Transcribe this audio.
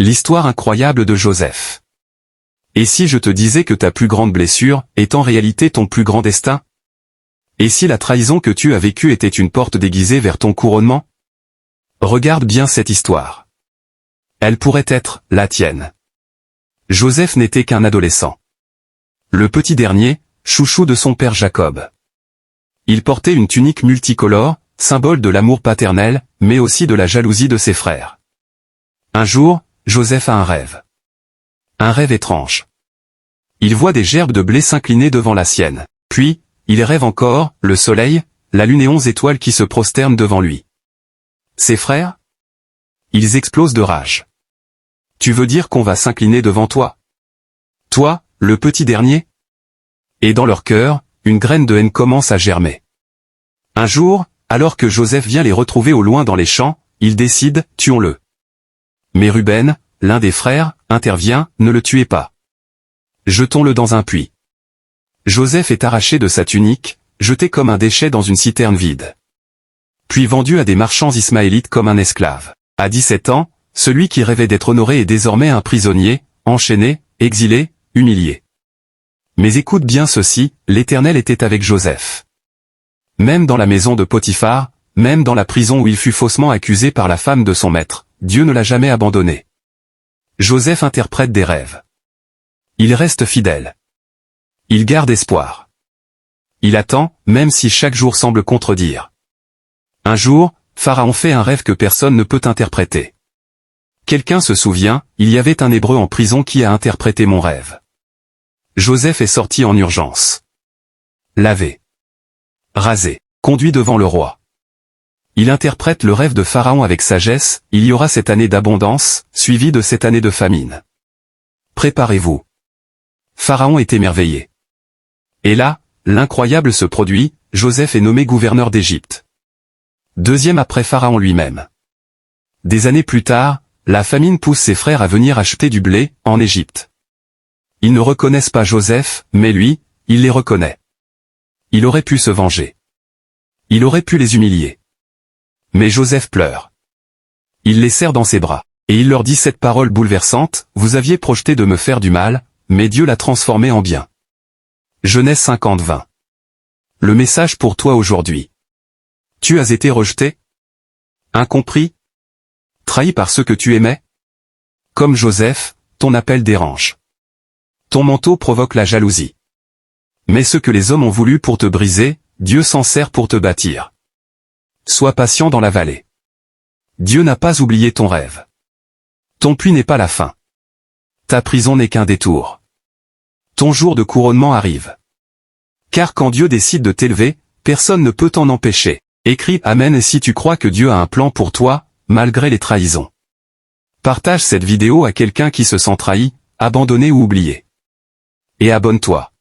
L'histoire incroyable de Joseph. Et si je te disais que ta plus grande blessure est en réalité ton plus grand destin? Et si la trahison que tu as vécue était une porte déguisée vers ton couronnement? Regarde bien cette histoire. Elle pourrait être la tienne. Joseph n'était qu'un adolescent. Le petit dernier, chouchou de son père Jacob. Il portait une tunique multicolore, symbole de l'amour paternel, mais aussi de la jalousie de ses frères. Un jour, Joseph a un rêve. Un rêve étrange. Il voit des gerbes de blé s'incliner devant la sienne. Puis, il rêve encore, le soleil, la lune et 11 étoiles qui se prosternent devant lui. Ses frères? Ils explosent de rage. Tu veux dire qu'on va s'incliner devant toi? Toi, le petit dernier? Et dans leur cœur, une graine de haine commence à germer. Un jour, alors que Joseph vient les retrouver au loin dans les champs, ils décident, tuons-le. Mais Ruben, l'un des frères, intervient, ne le tuez pas. Jetons-le dans un puits. Joseph est arraché de sa tunique, jeté comme un déchet dans une citerne vide. Puis vendu à des marchands ismaélites comme un esclave. À 17 ans, celui qui rêvait d'être honoré est désormais un prisonnier, enchaîné, exilé, humilié. Mais écoute bien ceci, l'Éternel était avec Joseph. Même dans la maison de Potiphar, même dans la prison où il fut faussement accusé par la femme de son maître, Dieu ne l'a jamais abandonné. Joseph interprète des rêves. Il reste fidèle. Il garde espoir. Il attend, même si chaque jour semble contredire. Un jour, Pharaon fait un rêve que personne ne peut interpréter. Quelqu'un se souvient, il y avait un Hébreu en prison qui a interprété mon rêve. Joseph est sorti en urgence. Lavé. Rasé. Conduit devant le roi. Il interprète le rêve de Pharaon avec sagesse, il y aura cette année d'abondance, suivie de cette année de famine. Préparez-vous. Pharaon est émerveillé. Et là, l'incroyable se produit, Joseph est nommé gouverneur d'Égypte. Deuxième après Pharaon lui-même. Des années plus tard, la famine pousse ses frères à venir acheter du blé, en Égypte. Ils ne reconnaissent pas Joseph, mais lui, il les reconnaît. Il aurait pu se venger. Il aurait pu les humilier. Mais Joseph pleure. Il les serre dans ses bras, et il leur dit cette parole bouleversante, « Vous aviez projeté de me faire du mal, mais Dieu l'a transformé en bien. » Genèse 50-20. Le message pour toi aujourd'hui. Tu as été rejeté? Incompris? Trahi par ceux que tu aimais? Comme Joseph, ton appel dérange. Ton manteau provoque la jalousie. Mais ce que les hommes ont voulu pour te briser, Dieu s'en sert pour te bâtir. Sois patient dans la vallée. Dieu n'a pas oublié ton rêve. Ton puits n'est pas la fin. Ta prison n'est qu'un détour. Ton jour de couronnement arrive. Car quand Dieu décide de t'élever, personne ne peut t'en empêcher. Écris Amen si tu crois que Dieu a un plan pour toi, malgré les trahisons. Partage cette vidéo à quelqu'un qui se sent trahi, abandonné ou oublié. Et abonne-toi.